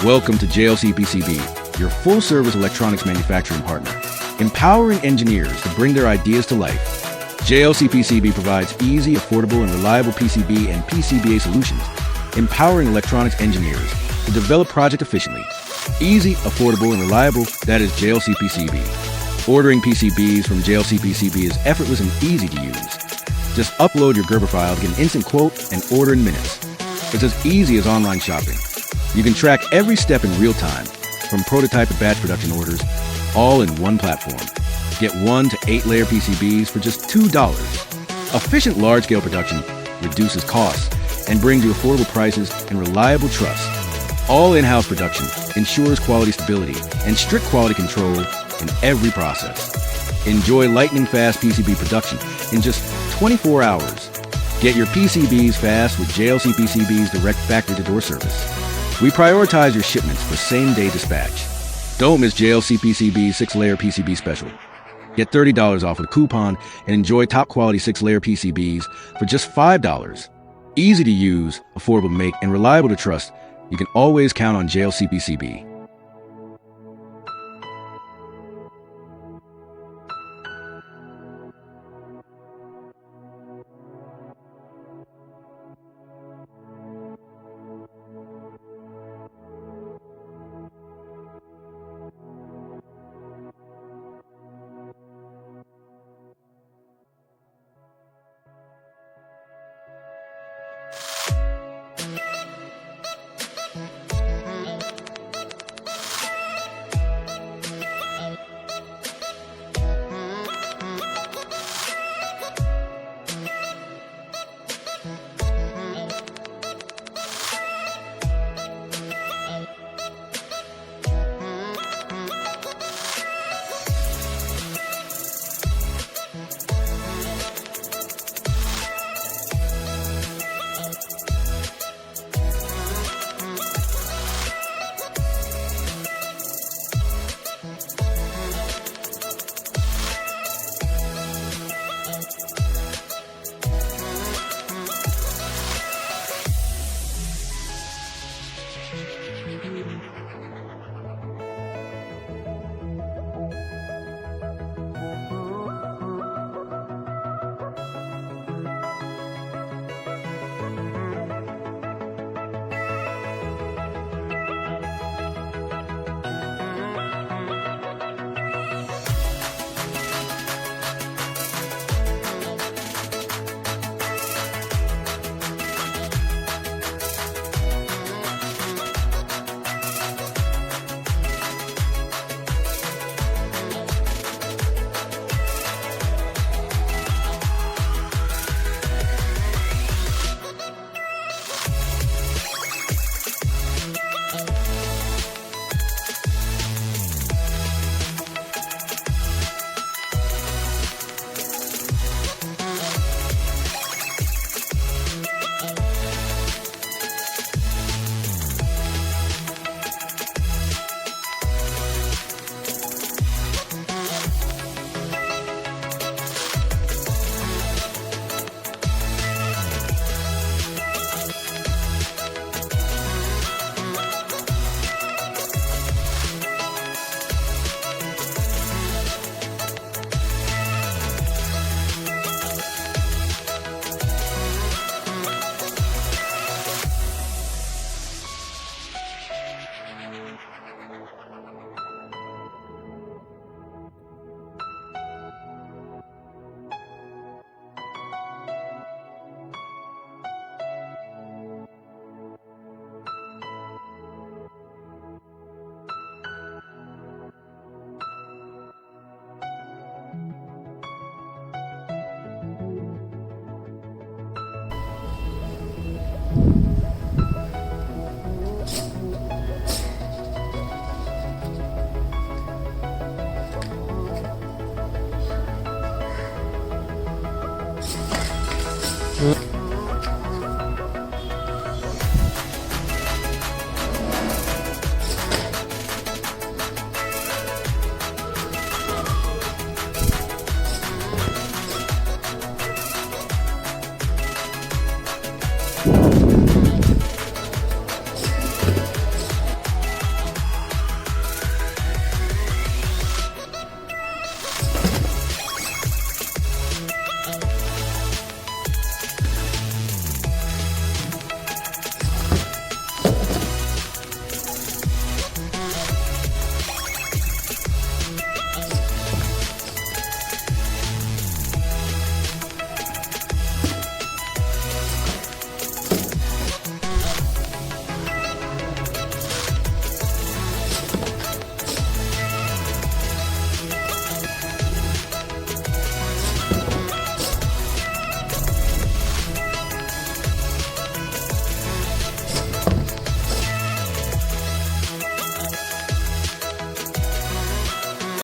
Welcome to JLCPCB, your full-service electronics manufacturing partner, empowering engineers to bring their ideas to life. JLCPCB provides easy, affordable, and reliable PCB and PCBA solutions, empowering electronics engineers to develop projects efficiently. Easy, affordable, and reliable, that is JLCPCB. Ordering PCBs from JLCPCB is effortless and easy to use. Just upload your Gerber file to get an instant quote and order in minutes. It's as easy as online shopping. You can track every step in real time, from prototype to batch production orders, all in one platform. Get 1 to 8 layer PCBs for just $2. Efficient large-scale production reduces costs and brings you affordable prices and reliable trust. All in-house production ensures quality stability and strict quality control in every process. Enjoy lightning-fast PCB production in just 24 hours. Get your PCBs fast with JLCPCB's direct factory-to-door service. We prioritize your shipments for same-day dispatch. Don't miss JLCPCB's 6-layer PCB special. Get $30 off with a coupon and enjoy top-quality 6-layer PCBs for just $5. Easy to use, affordable to make, and reliable to trust. You can always count on JLCPCB. Mm.